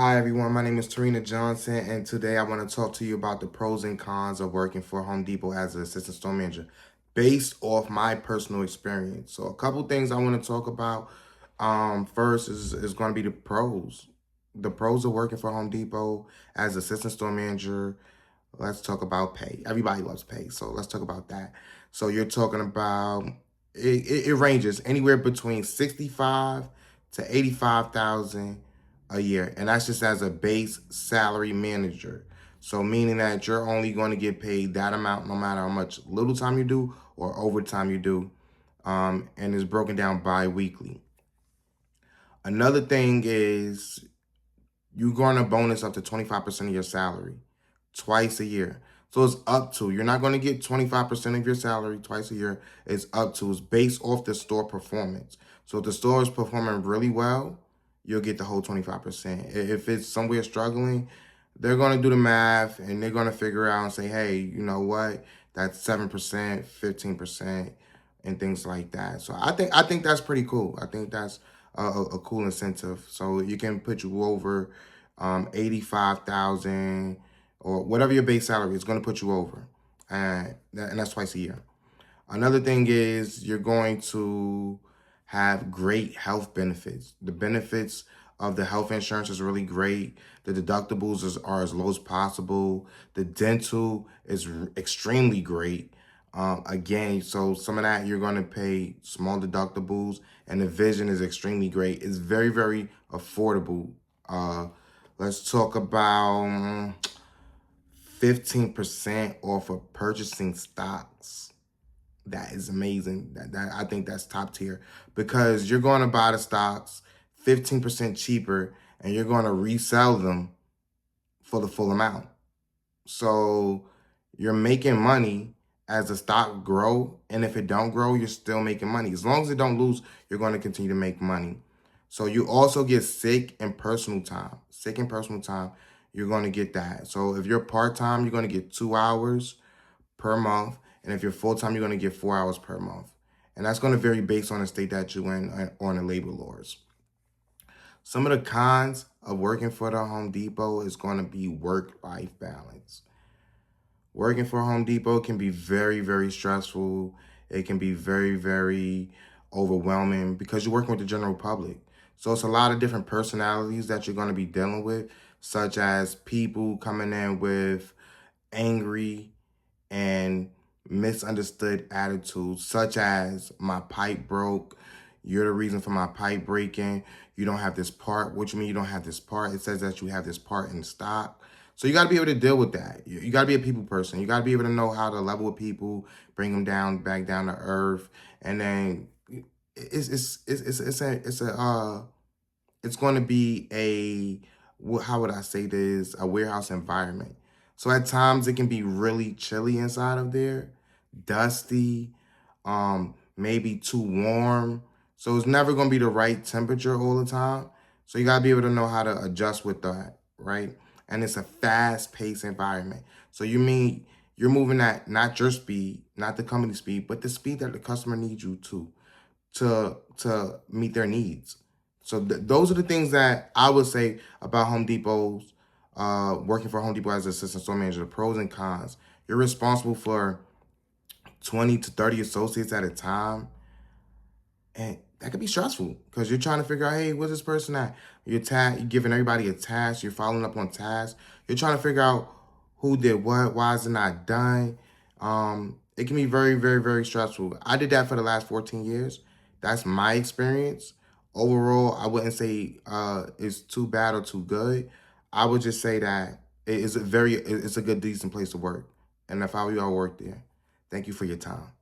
Hi everyone, my name is Tarina Johnson, and today I want to talk to you about the pros and cons of working for Home Depot as an assistant store manager based off my personal experience. So a couple things I want to talk about. First is going to be the pros. The pros of working for Home Depot as assistant store manager. Let's talk about pay. Everybody loves pay, so let's talk about that. So you're talking about it ranges anywhere between 65 to 85,000 a year, and that's just as a base salary manager. So meaning that you're only going to get paid that amount no matter how much little time you do or overtime you do, and it's broken down bi-weekly. Another thing is you're going to bonus up to 25% of your salary twice a year. So it's up to, you're not going to get 25% of your salary twice a year. It's up to, it's based off the store performance. So if the store is performing really well, you'll get the whole 25%. If it's somewhere struggling, they're going to do the math and they're going to figure out and say, hey, you know what? That's 7%, 15%, and things like that. So I think that's pretty cool. I think that's a cool incentive. So you can put you over 85,000 or whatever your base salary is going to put you over, and that's twice a year. Another thing is you're going to have great health benefits. The benefits of the health insurance is really great. The deductibles are as low as possible. The dental is extremely great. Again, so some of that you're going to pay small deductibles, and the vision is extremely great. It's very, very affordable. Let's talk about 15% off of purchasing stocks. That is amazing. That I think that's top tier because you're going to buy the stocks 15% cheaper and you're going to resell them for the full amount. So you're making money as the stock grow, and if it don't grow, you're still making money. As long as it don't lose, you're going to continue to make money. So you also get sick and personal time. Sick and personal time, you're going to get that. So if you're part-time, you're going to get 2 hours per month. And if you're full-time, you're going to get 4 hours per month. And that's going to vary based on the state that you're in or on the labor laws. Some of the cons of working for the Home Depot is going to be work-life balance. Working for Home Depot can be very, very stressful. It can be very, very overwhelming because you're working with the general public. So it's a lot of different personalities that you're going to be dealing with, such as people coming in with angry and misunderstood attitudes, such as my pipe broke. You're the reason for my pipe breaking. You don't have this part. What you mean you don't have this part? It says that you have this part in stock. So you got to be able to deal with that. You got to be a people person. You got to be able to know how to level with people, bring them down, back down to earth, and then it's going to be how would I say this? A warehouse environment. So at times it can be really chilly inside of there, dusty, maybe too warm. So it's never going to be the right temperature all the time. So you got to be able to know how to adjust with that, right? And it's a fast-paced environment. So you're moving at not your speed, not the company speed, but the speed that the customer needs you to meet their needs. So those are the things that I would say about Home Depot's working for Home Depot as an assistant store manager, the pros and cons. You're responsible for 20 to 30 associates at a time. And that could be stressful because you're trying to figure out, hey, where's this person at? You're giving everybody a task. You're following up on tasks. You're trying to figure out who did what, why is it not done? It can be very, very, very stressful. I did that for the last 14 years. That's my experience. Overall, I wouldn't say it's too bad or too good. I would just say that it's a good, decent place to work. And if I were you, I would work there. Thank you for your time.